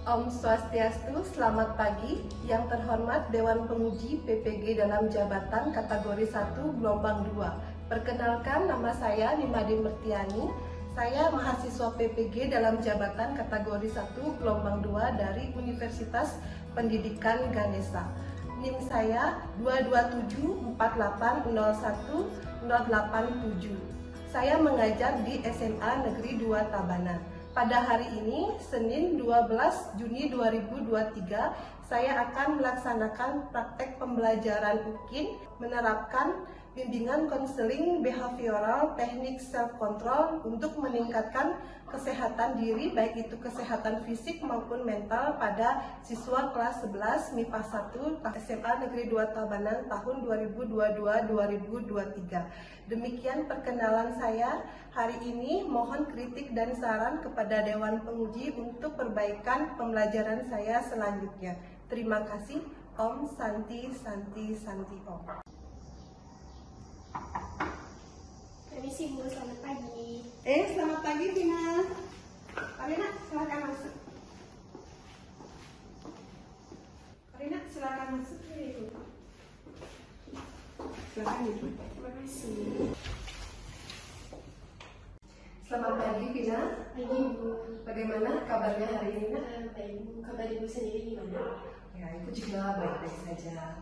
Om Swastiastu, selamat pagi. Yang terhormat Dewan Penguji PPG dalam jabatan kategori 1 gelombang 2. Perkenalkan, nama saya Nimadi Mertiani. Saya mahasiswa PPG dalam jabatan kategori 1 gelombang 2 dari Universitas Pendidikan Ganesha. NIM saya 2274801-087. Saya mengajar di SMA Negeri 2 Tabanan. Pada hari ini, Senin 12 Juni 2023, saya akan melaksanakan praktek pembelajaran UKIN menerapkan bimbingan konseling behavioral teknik self-control untuk meningkatkan kesehatan diri, baik itu kesehatan fisik maupun mental pada siswa kelas 11 MIPA 1 SMA Negeri 2 Tabanan tahun 2022-2023. Demikian perkenalan saya hari ini. Mohon kritik dan saran kepada Dewan Penguji untuk perbaikan pembelajaran saya selanjutnya. Terima kasih. Om Santi Santi Santi Om. Permisi Bu, selamat pagi. Selamat pagi Vina. Karina, silakan masuk. Karina, silakan masuk. Silakan Ibu. Terima kasih. Selamat pagi Vina. Pagi Bu. Bagaimana kabarnya hari ini? Baik Bu, kabar Ibu sendiri gimana? Ya, Ibu juga baik-baik saja.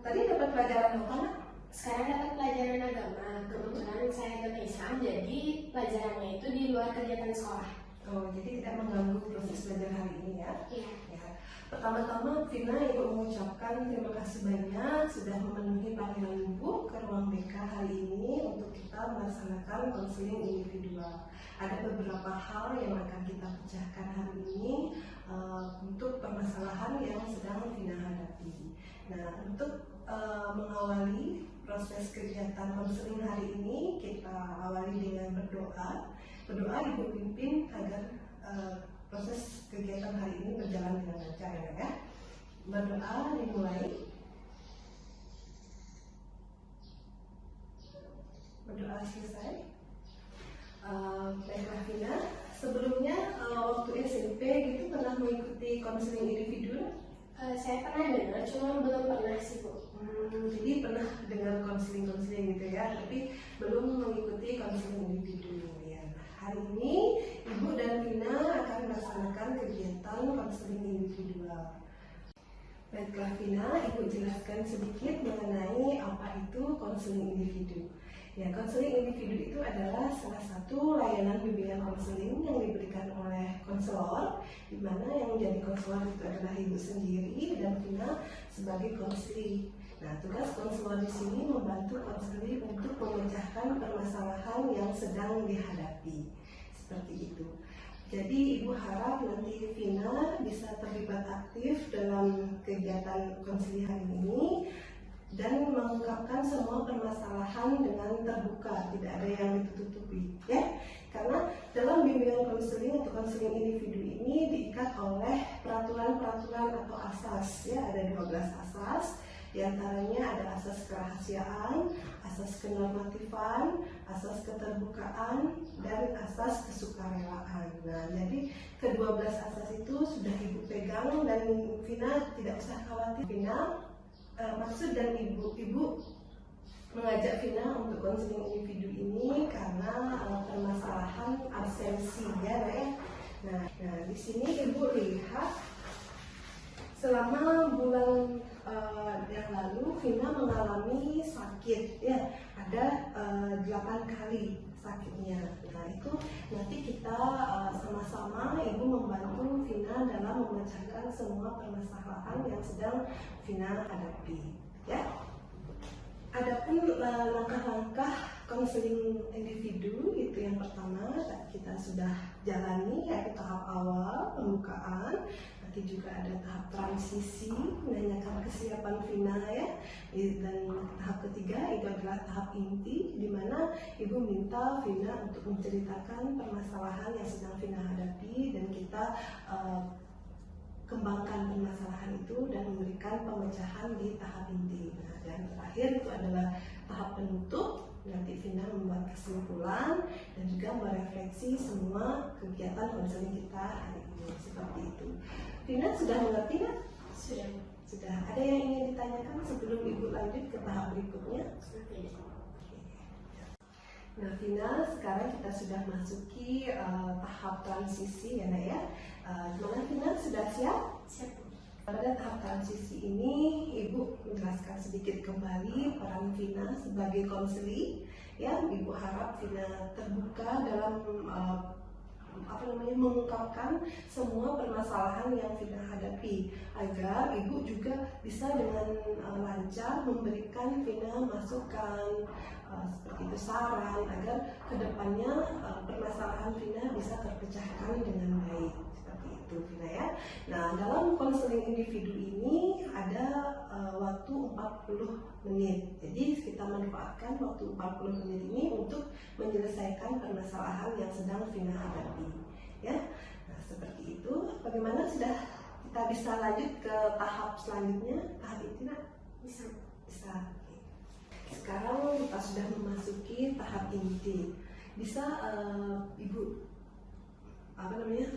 Tadi dapat pelajaran apa, Nak? Sekarang dapat pelajaran agama. Kebetulan saya agama Islam, jadi pelajarannya itu di luar kegiatan sekolah. Oh, jadi tidak mengganggu proses belajar hari ini ya? Iya. Ya. Pertama-tama, Vina, Ibu mengucapkan terima kasih banyak sudah memenuhi panggilan Ibu ke ruang BK hari ini untuk kita melaksanakan konseling individual. Ada beberapa hal yang akan kita pecahkan hari ini untuk permasalahan yang sedang Vina hadapi. Nah, untuk mengawali proses kegiatan konseling hari ini, kita awali dengan berdoa. Berdoa Ibu pimpin agar proses kegiatan hari ini berjalan dengan lancar ya. Berdoa dimulai. Berdoa selesai. Baiklah Vina, sebelumnya waktu SMP gitu pernah mengikuti konseling individu? Saya pernah dengar, cuma belum pernah sih Bu. Jadi pernah dengar konseling gitu ya, tapi belum mengikuti konseling individu ya. Hari ini Ibu dan Vina akan melaksanakan kegiatan konseling individual. Baiklah Vina, Ibu jelaskan sedikit mengenai apa itu konseling individu. Ya, konseling individu itu adalah salah satu layanan bimbingan konseling yang diberikan oleh konselor, di mana yang menjadi konselor itu adalah Ibu sendiri dan Vina sebagai konseling. Nah, tugas konselor di sini membantu konseling untuk memecahkan permasalahan yang sedang dihadapi. Seperti itu. Jadi Ibu harap nanti Vina bisa terlibat aktif dalam kegiatan konseling hari ini dan mengungkapkan semua permasalahan dengan terbuka, tidak ada yang ditutupi ya. Karena dalam bimbingan konseling atau konseling individu ini diikat oleh peraturan-peraturan atau asas ya, ada 12 asas. Di antaranya ada asas kerahasiaan, asas kenormatifan, asas keterbukaan, dan asas kesukarelaan. Nah, jadi ke-12 asas itu sudah Ibu pegang dan Vina tidak usah khawatir. Vina, maksud dan Ibu mengajak Vina untuk konseling individu ini karena permasalahan absensi ya. Nah, di sini Ibu lihat selama bulan yang lalu Vina mengalami sakit ya, ada 8 kali sakitnya. Nah, itu nanti kita sama-sama Ibu membantu Vina dalam memecahkan semua permasalahan yang sedang Vina hadapi ya. Adapun langkah-langkah konseling individu itu yang pertama kita sudah jalani, yaitu tahap awal pembukaan. Nanti juga ada tahap transisi menanyakan kesiapan Vina ya. Dan tahap ketiga itu adalah tahap inti, di mana Ibu minta Vina untuk menceritakan permasalahan yang sedang Vina hadapi dan kita kembangkan permasalahan itu dan memberikan pemecahan di tahap inti. Nah, dan terakhir itu adalah tahap penutup. nanti Vina membuat kesimpulan dan juga merefleksi semua kegiatan konseling kita hari ini seperti itu. Vina sudah mengerti kan? Sudah. Sudah. Ada yang ingin ditanyakan sebelum Ibu lanjut ke tahap berikutnya? Nah, Vina, sekarang kita sudah masuki tahap transisi ya, Nak ya. Gimana Vina, sudah siap? Siap. Pada tahap transisi ini, Ibu menjelaskan sedikit kembali peran Vina sebagai konseli. Ya, Ibu harap Vina terbuka dalam mengungkapkan semua permasalahan yang Vina hadapi, agar Ibu juga bisa dengan lancar memberikan Vina masukan, seperti itu saran, agar kedepannya permasalahan Vina bisa terpecahkan dengan baik. Seperti itu Vina ya. Nah, dalam konseling individu ini ada waktu 40 menit. Jadi kita manfaatkan waktu 40 menit ini untuk menyelesaikan permasalahan yang sedang Vina hadapi. Ya. Nah, seperti itu. Bagaimana, sudah kita bisa lanjut ke tahap selanjutnya? Tahap itu Nak? Bisa. Oke. Sekarang kita sudah memasuki tahap inti. Bisa Ibu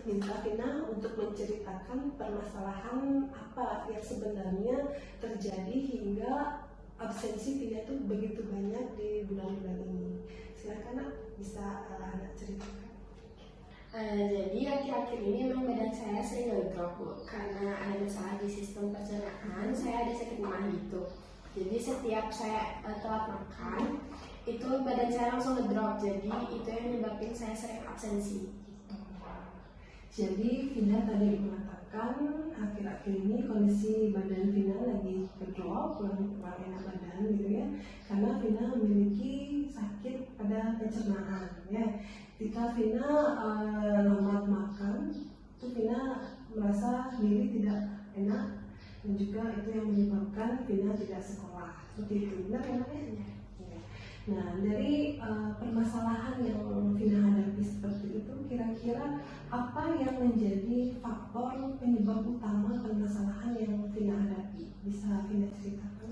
minta Vina untuk menceritakan permasalahan apa yang sebenarnya terjadi hingga absensi Vina itu begitu banyak di bulan-bulan ini. Silakan Nak, bisa Anak ceritakan. Jadi akhir-akhir ini memang badan saya sering ngedrop, Bu, karena ada masalah di sistem pencernaan. Saya ada sakit mah gitu. Jadi setiap saya telat makan, itu badan saya langsung ngedrop. Jadi itu yang menyebabkan saya sering absensi. Jadi Vina tadi mengatakan akhir-akhir ini kondisi badan Vina lagi ngedrop, kurang enak badan gitu ya, karena Vina memiliki sakit pada pencernaan ya. Ketika Vina lambat makan, itu Vina merasa diri tidak enak, dan juga itu yang menyebabkan Vina tidak sekolah. Seperti itu, benar ya? Nah, dari permasalahan yang Vina hadapi seperti itu, kira-kira apa yang menjadi faktor penyebab utama permasalahan yang Vina hadapi? Bisa Vina ceritakan?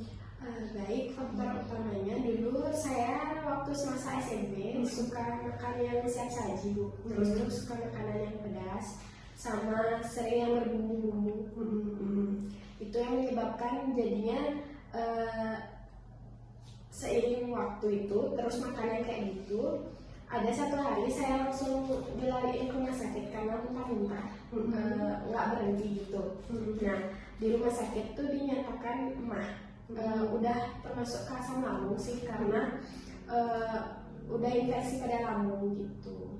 Baik, faktor utamanya dulu saya waktu semasa SMP suka makan yang siap saji, Bu. Terus suka makanan yang pedas, sama sering yang berbumbu-bumbu. Itu yang menyebabkan jadinya seiring waktu itu terus makanan kayak gitu. Ada satu hari saya langsung dilariin ke rumah sakit karena muntah-muntah, nggak berhenti gitu. Nah, di rumah sakit tuh dinyatakan emah. Udah termasuk ke asam lambung sih, karena udah infeksi pada lambung gitu.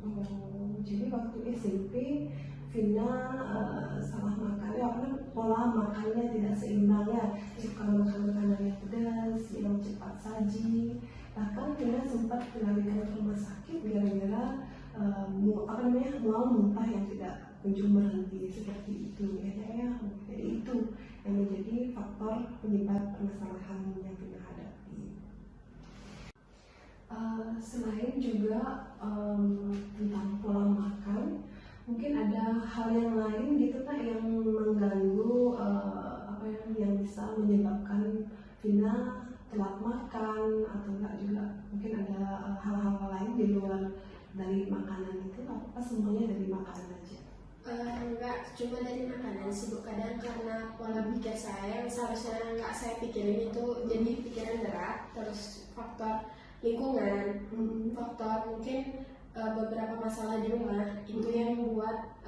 Jadi waktu SMP Vina salah makan ya, karena pola makannya tidak seimbang ya, suka makan makanan yang pedas, yang cepat saji. Bahkan Vina sempat dilarikan ke rumah sakit gara-gara mual muntah yang tidak kunjung berhenti seperti itu ya. Jadi itu yang menjadi faktor penyebab permasalahan yang Vina hadapi. Selain juga tentang pola makan, mungkin ada hal yang lain gitu Kak yang mengganggu yang bisa menyebabkan Vina telat makan, atau enggak juga mungkin ada hal-hal lain di luar dari makanan itu, apa semuanya dari makanan aja? Enggak cuma dari makanan sih, Bu. Kadang karena pola pikir saya yang seharusnya nggak saya pikirin itu jadi pikiran berat. Terus faktor lingkungan, faktor mungkin beberapa masalah di rumah itu yang membuat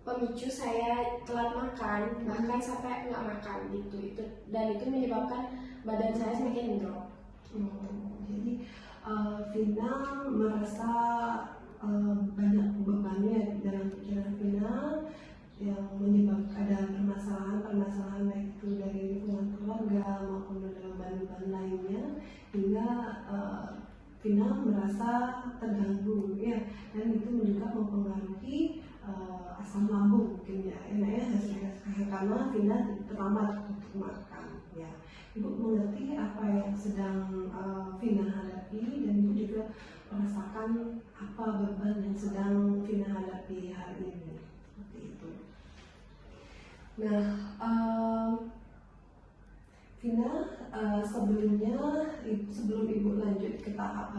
pemicu saya telat makan, bahkan sampai nggak makan gitu. Dan itu menyebabkan badan saya semakin drop. Jadi Vina merasa banyak bebannya dalam pikiran Vina yang menyebabkan ada permasalahan baik itu dari lingkungan keluarga maupun dalam beban lainnya, hingga Vina merasa terganggu ya, dan itu juga mempengaruhi asam lambung mungkin ya, karena Vina terlambat untuk makan ya. Ibu mengerti apa yang sedang Vina hadapi, dan Ibu juga merasakan apa beban yang sedang Vina hadapi hari ini, seperti itu. Nah, Vina, sebelumnya sebelum Ibu lanjut ke tahap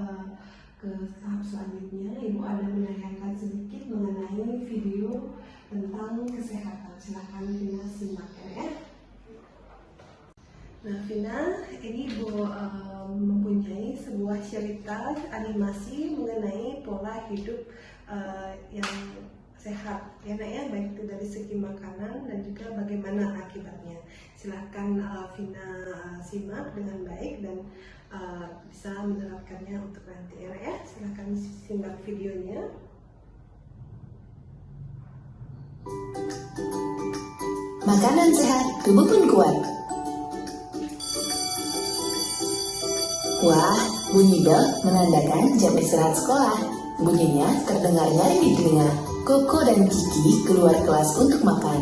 selanjutnya, Ibu ada menanyakan sedikit mengenai video tentang kesehatan. Silakan Vina simak ya. Nah Vina, ini Ibu mempunyai sebuah cerita animasi mengenai pola hidup yang sehat ya Nak ya, baik itu dari segi makanan dan juga bagaimana akibatnya. Silahkan Vina simak dengan baik dan bisa menerapkannya untuk nanti ya Nak ya. Silahkan simak videonya. Makanan sehat, tubuh pun kuat. Wah, bunyi bel menandakan jam istirahat sekolah. Bunyinya terdengar nyaring di telinga. Koko dan Kiki keluar kelas untuk makan.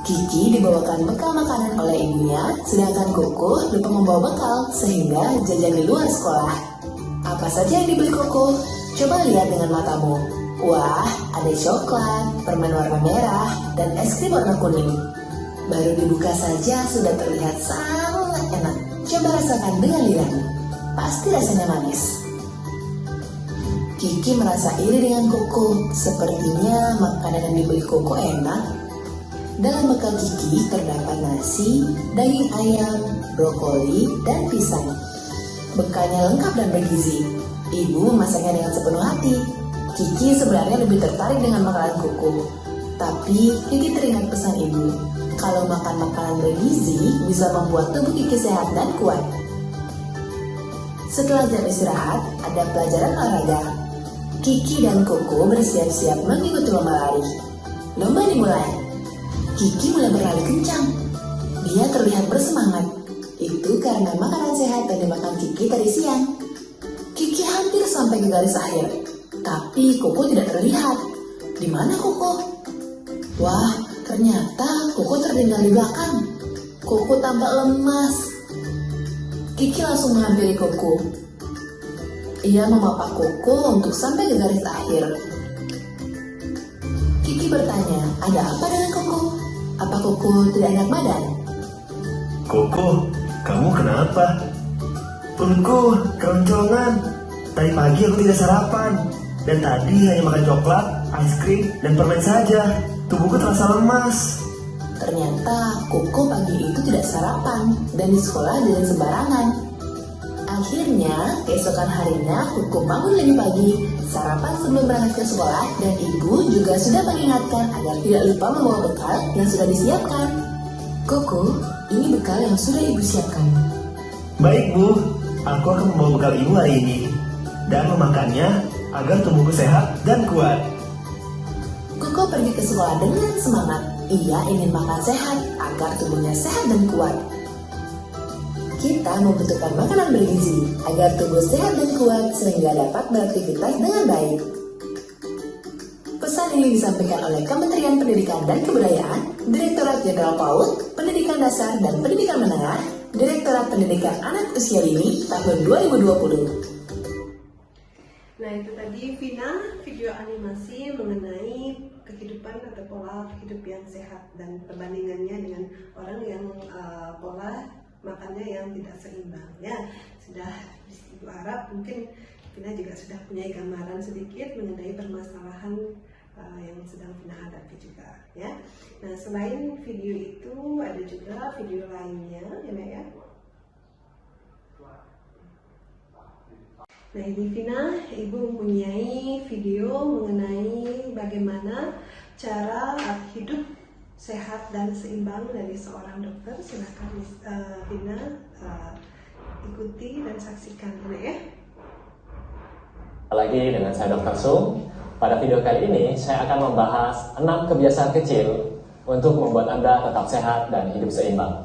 Kiki dibawakan bekal makanan oleh ibunya, sedangkan Koko lupa membawa bekal sehingga jajan di luar sekolah. Apa saja yang dibeli Koko? Coba lihat dengan matamu. Wah, ada coklat, permen warna merah, dan es krim warna kuning. Baru dibuka saja sudah terlihat sangat enak. Coba rasakan dengan lidahmu. Pasti rasanya manis. Kiki merasa iri dengan Koko. Sepertinya makanan yang dibeli Koko enak. Dalam bekal Kiki terdapat nasi, daging ayam, brokoli, dan pisang. Bekalnya lengkap dan bergizi. Ibu memasaknya dengan sepenuh hati. Kiki sebenarnya lebih tertarik dengan makanan Koko. Tapi Kiki teringat pesan ibu. Kalau makan makanan bergizi bisa membuat tubuh Kiki sehat dan kuat. Setelah jam istirahat, ada pelajaran olahraga. Kiki dan Koko bersiap-siap mengikuti lomba lari. Lomba dimulai. Kiki mulai berlari kencang. Dia terlihat bersemangat. Itu karena makanan sehat yang dimakan Kiki tadi siang. Kiki hampir sampai ke garis akhir. Tapi Koko tidak terlihat. Di mana Koko? Wah, ternyata Koko tertinggal di belakang. Koko tampak lemas. Kiki langsung menghampiri Koko. Ia memapa Koko untuk sampai ke garis akhir. Kiki bertanya, ada apa dengan Koko? Apa Koko tidak enak badan? Koko, kamu kenapa? Perutku keroncongan. Tadi pagi aku tidak sarapan. Dan tadi hanya makan coklat, es krim, dan permen saja. Tubuhku terasa lemas. Ternyata Koko pagi itu tidak sarapan dan di sekolah jalan sembarangan. Akhirnya, keesokan harinya Koko bangun lebih pagi, sarapan sebelum berangkat ke sekolah, dan ibu juga sudah mengingatkan agar tidak lupa membawa bekal yang sudah disiapkan. Koko, ini bekal yang sudah ibu siapkan. Baik Bu, aku akan membawa bekal ibu hari ini. Dan memakannya agar tubuhku sehat dan kuat. Koko pergi ke sekolah dengan semangat. Ia ingin makan sehat agar tubuhnya sehat dan kuat. Kita membutuhkan makanan bergizi agar tubuh sehat dan kuat sehingga dapat beraktivitas dengan baik. Pesan ini disampaikan oleh Kementerian Pendidikan dan Kebudayaan, Direktorat Jenderal PAUD, Pendidikan Dasar dan Pendidikan Menengah, Direktorat Pendidikan Anak Usia Dini tahun 2020. Nah itu tadi Vina, video animasi mengenai kehidupan atau pola hidup yang sehat dan perbandingannya dengan orang yang pola makannya yang tidak seimbang ya. Sudah Ibu harap mungkin Vina juga sudah punya gambaran sedikit mengenai permasalahan yang sedang Vina hadapi juga ya. Nah selain video itu ada juga video lainnya ya. Nah ini Vina, Ibu mempunyai video mengenai bagaimana cara hidup sehat dan seimbang dari seorang dokter. Silakan Vina ikuti dan saksikan ya. Lagi dengan saya Dr. Sung. Pada video kali ini saya akan membahas 6 kebiasaan kecil untuk membuat Anda tetap sehat dan hidup seimbang.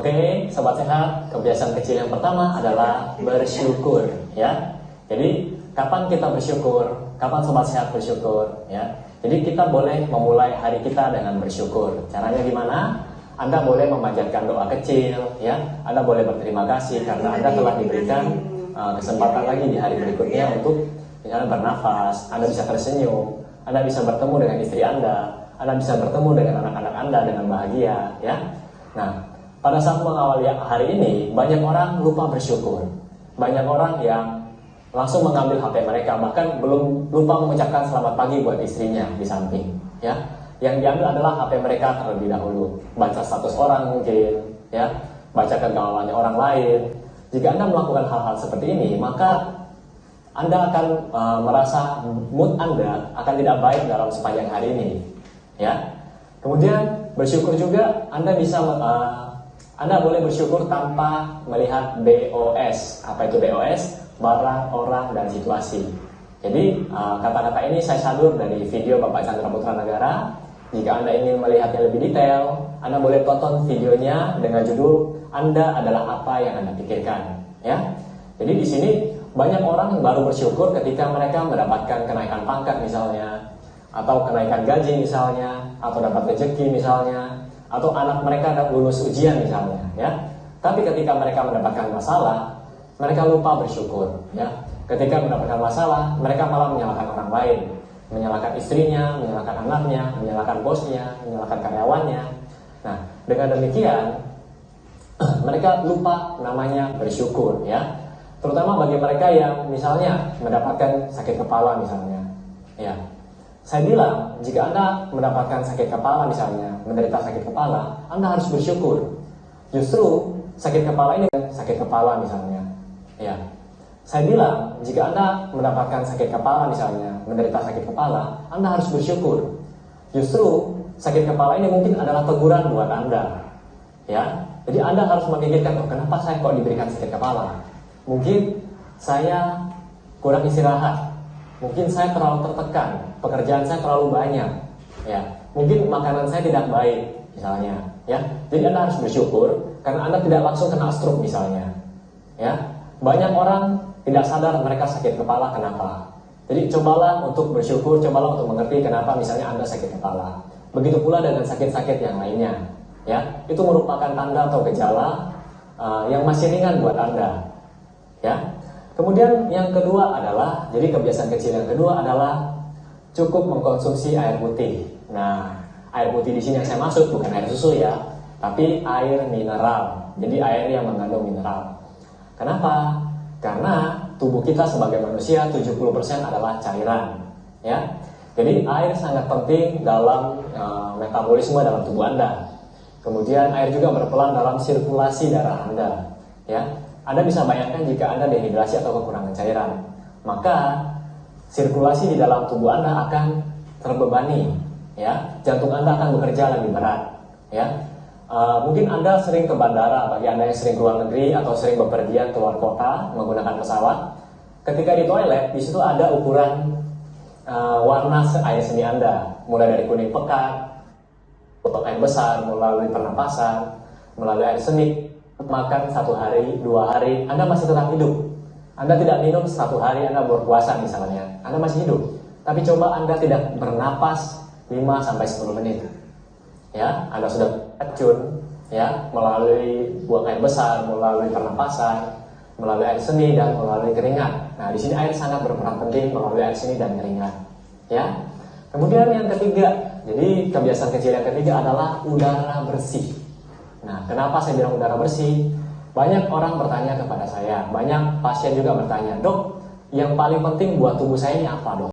Oke, sobat sehat, kebiasaan kecil yang pertama adalah bersyukur ya. Jadi kapan kita bersyukur? Kapan sobat sehat bersyukur ya? Jadi kita boleh memulai hari kita dengan bersyukur. Caranya gimana? Anda boleh memanjatkan doa kecil, ya. Anda boleh berterima kasih karena Anda telah diberikan kesempatan lagi di hari berikutnya untuk misalnya bernafas. Anda bisa tersenyum, Anda bisa bertemu dengan istri Anda bisa bertemu dengan anak-anak Anda dengan bahagia, ya. Nah, pada saat mengawali hari ini, banyak orang lupa bersyukur. Banyak orang yang langsung mengambil HP mereka, bahkan belum lupa mengucapkan selamat pagi buat istrinya di samping, ya. Yang diambil adalah HP mereka terlebih dahulu. Baca status orang mungkin, ya. Baca kegaulannya orang lain. Jika Anda melakukan hal-hal seperti ini, maka Anda akan merasa mood Anda akan tidak baik dalam sepanjang hari ini, ya. Kemudian bersyukur juga Anda bisa Anda boleh bersyukur tanpa melihat BOS. Apa itu BOS? Barang, orang, dan situasi. Jadi kata-kata ini saya sadur dari video Bapak Chandra Putra Negara. Jika Anda ingin melihatnya lebih detail, Anda boleh tonton videonya dengan judul Anda adalah apa yang Anda pikirkan, ya. Jadi di sini banyak orang yang baru bersyukur ketika mereka mendapatkan kenaikan pangkat misalnya, atau kenaikan gaji misalnya, atau dapat rezeki misalnya, atau anak mereka ada lulus ujian misalnya, ya. Tapi ketika mereka mendapatkan masalah, mereka lupa bersyukur, ya. Ketika mendapatkan masalah, mereka malah menyalahkan orang lain, menyalahkan istrinya, menyalahkan anaknya, menyalahkan bosnya, menyalahkan karyawannya. Nah, dengan demikian mereka lupa namanya bersyukur, ya. Terutama bagi mereka yang misalnya mendapatkan sakit kepala misalnya, ya. Saya bilang, jika Anda mendapatkan sakit kepala misalnya, menderita sakit kepala, Anda harus bersyukur. Justru sakit kepala ini sakit kepala misalnya, ya. Saya bilang, jika Anda mendapatkan sakit kepala misalnya, menderita sakit kepala, Anda harus bersyukur. Justru sakit kepala ini mungkin adalah teguran buat Anda, ya. Jadi Anda harus memikirkan, oh, kenapa saya kok diberikan sakit kepala? Mungkin saya kurang istirahat, mungkin saya terlalu tertekan, pekerjaan saya terlalu banyak, ya. Mungkin makanan saya tidak baik, misalnya, ya. Jadi Anda harus bersyukur karena Anda tidak langsung kena stroke misalnya, ya. Banyak orang tidak sadar mereka sakit kepala kenapa. Jadi cobalah untuk bersyukur, cobalah untuk mengerti kenapa misalnya Anda sakit kepala. Begitu pula dengan sakit-sakit yang lainnya, ya. Itu merupakan tanda atau gejala yang masih ringan buat Anda, ya. Kemudian yang kedua adalah, jadi kebiasaan kecil yang kedua adalah cukup mengkonsumsi air putih. Nah, air putih di sini yang saya maksud bukan air susu, ya, tapi air mineral. Jadi air yang mengandung mineral. Kenapa? Karena tubuh kita sebagai manusia 70% adalah cairan, ya. Jadi air sangat penting dalam metabolisme dalam tubuh Anda. Kemudian air juga berperan dalam sirkulasi darah Anda, ya. Anda bisa bayangkan jika Anda dehidrasi atau kekurangan cairan, maka sirkulasi di dalam tubuh Anda akan terbebani, ya. Jantung Anda akan bekerja lebih berat, ya. Mungkin Anda sering ke bandara, bagi Anda yang sering keluar negeri atau sering bepergian keluar kota menggunakan pesawat. Ketika di toilet, di situ ada ukuran warna air seni Anda, mulai dari kuning pekat, untuk air besar, melalui pernapasan, melalui air seni. Makan 1 hari, 2 hari, Anda masih tetap hidup. Anda tidak minum 1 hari, Anda berpuasa misalnya, Anda masih hidup. Tapi coba Anda tidak bernapas 5-10 menit. Ya, Anda sudah racun, ya, melalui buang air besar, melalui pernapasan, melalui air seni dan melalui keringat. Nah, di sini air sangat berperan penting melalui air seni dan keringat, ya. Kemudian yang ketiga, jadi kebiasaan kecil yang ketiga adalah udara bersih. Nah, kenapa saya bilang udara bersih? Banyak orang bertanya kepada saya, banyak pasien juga bertanya, dok, yang paling penting buat tubuh saya ini apa, dok?